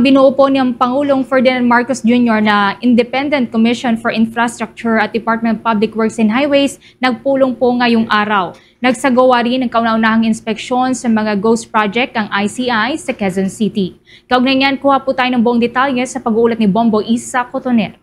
Binuo po ng Pangulong Ferdinand Marcos Jr. na Independent Commission for Infrastructure at Department of Public Works and Highways nagpulong po ngayong araw. Nagsagawa rin ng kauna-unahang inspeksyon sa mga ghost project ang ICI sa Quezon City. Kaugnay niyan, kuha po tayo ng buong detalye sa pag-uulat ni Bombo Isa Cotoner.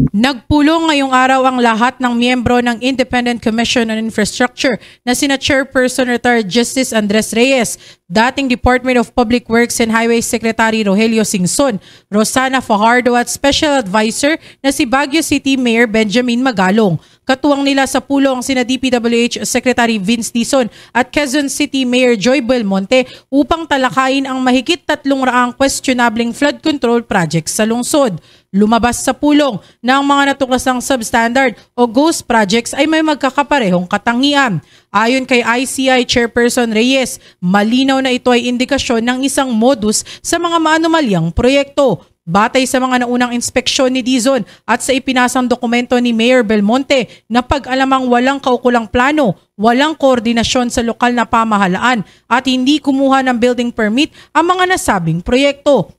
Nagpulong ngayong araw ang lahat ng miyembro ng Independent Commission on Infrastructure na sina Chairperson Retired Justice Andres Reyes, dating Department of Public Works and Highways Secretary Rogelio Singson, Rosana Fajardo at Special Advisor na si Baguio City Mayor Benjamin Magalong. Katuwang nila sa pulong sina DPWH Secretary Vince Dizon at Quezon City Mayor Joy Belmonte upang talakayin ang mahigit 300 questionabling flood control projects sa lungsod. Lumabas sa pulong na ang mga natuklasang substandard o ghost projects ay may magkakaparehong katangian. Ayon kay ICI Chairperson Reyes, malinaw na ito ay indikasyon ng isang modus sa mga maanomalyang proyekto. Batay sa mga naunang inspeksyon ni Dizon at sa ipinasang dokumento ni Mayor Belmonte na pag-alamang walang kaukulang plano, walang koordinasyon sa lokal na pamahalaan at hindi kumuha ng building permit ang mga nasabing proyekto.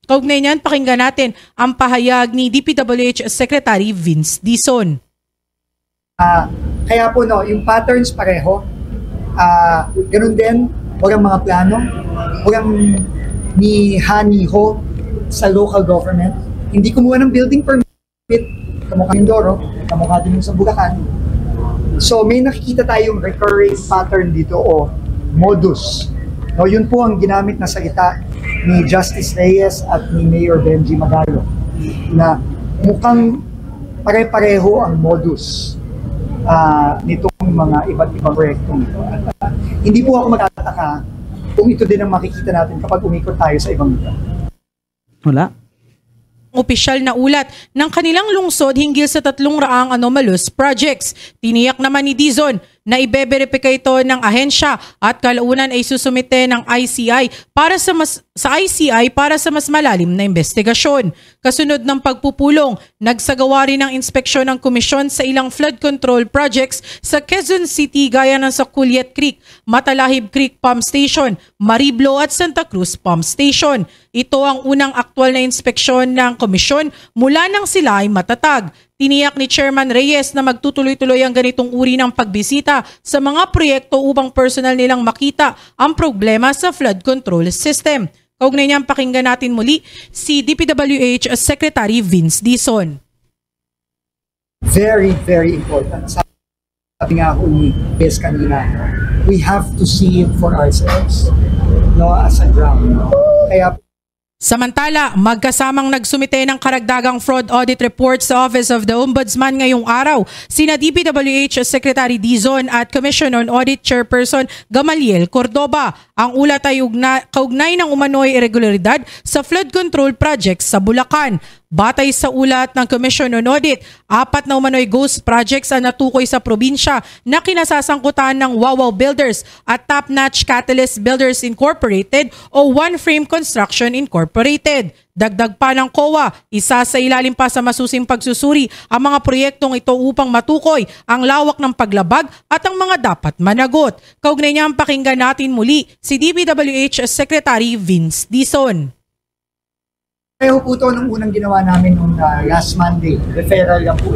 Kaugnay niyan, pakinggan natin ang pahayag ni DPWH Secretary Vince Dizon. Kaya po yung patterns pareho. Ganun din, walang mga plano, walang ni haniho sa local government. Hindi kumuha ng building permit, kamukha Mindoro, kamukha din yung sa Bulacan. So may nakikita tayong recurring pattern dito o modus. No, yun po ang ginamit na salita ni Justice Reyes at ni Mayor Benji Magalong na mukhang pare-pareho ang modus nitong mga iba't ibang proyektong ito. At hindi po ako magtataka kung ito din ang makikita natin kapag umikot tayo sa ibang lugar. Wala. Opisyal na ulat ng kanilang lungsod hinggil sa 300 anomalous projects. Tiniyak naman ni Dizon na ibeberipika ito ng ahensya at kalaunan ay susumite ng ICI para sa mas malalim na investigasyon. Kasunod ng pagpupulong, nagsagawa rin ng inspeksyon ng komisyon sa ilang flood control projects sa Quezon City gaya ng sa Culiat Creek, Matalahib Creek Pump Station, Mariblo at Santa Cruz Pump Station. Ito ang unang aktwal na inspeksyon ng komisyon mula nang sila ay matatag. Tiniyak ni Chairman Reyes na magtutuloy-tuloy ang ganitong uri ng pagbisita sa mga proyekto upang personal nilang makita ang problema sa flood control system. Kaugnay niyang pakinggan natin muli si DPWH Secretary Vince Dizon. Very, very important. Sabi nga ako ni Bez kanina, we have to see it for ourselves, as a ground. Kaya samantala, magkasamang nagsumite ng karagdagang fraud audit report sa Office of the Ombudsman ngayong araw, sina DPWH Secretary Dizon at Commission on Audit Chairperson Gamaliel Cordoba. Ang ulat ay kaugnay ng umano'y irregularidad sa flood control projects sa Bulacan. Batay sa ulat ng Commission on Audit, 4 na umano'y ghost projects ang natukoy sa probinsya na kinasasangkutan ng Wawaw Builders at Top Notch Catalyst Builders Incorporated o One Frame Construction Incorporated. Dagdag pa ng COA, isa sa ilalim pa sa masusing pagsusuri ang mga proyektong ito upang matukoy ang lawak ng paglabag at ang mga dapat managot. Kaugnay niya ang pakinggan natin muli si DPWH Secretary Vince Dizon. Pareho po ito nung unang ginawa namin nung last Monday. Referral lang po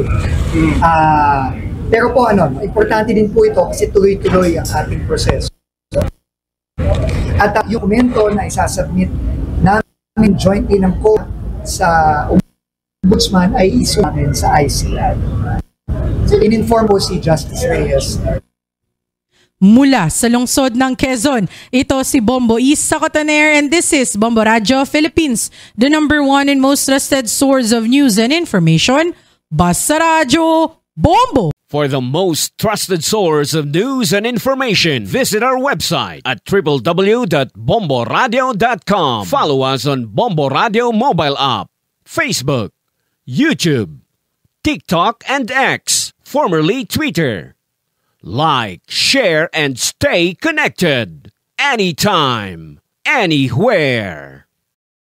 Pero po importante din po ito kasi tuloy-tuloy ang ating proseso. At yung dokumento na isasubmit namin jointly ng COA sa Ombudsman ay isu namin sa ICI. So in-inform po si Justice Reyes. Mula sa lungsod ng Quezon, ito si Bombo Isa Cotoner and this is Bombo Radio Philippines, the #1 and most trusted source of news and information. Basta Radio Bombo! For the most trusted source of news and information, visit our website at www.bomboradio.com. Follow us on Bombo Radio mobile app, Facebook, YouTube, TikTok, and X, formerly Twitter. Like, share, and stay connected. Anytime, anywhere.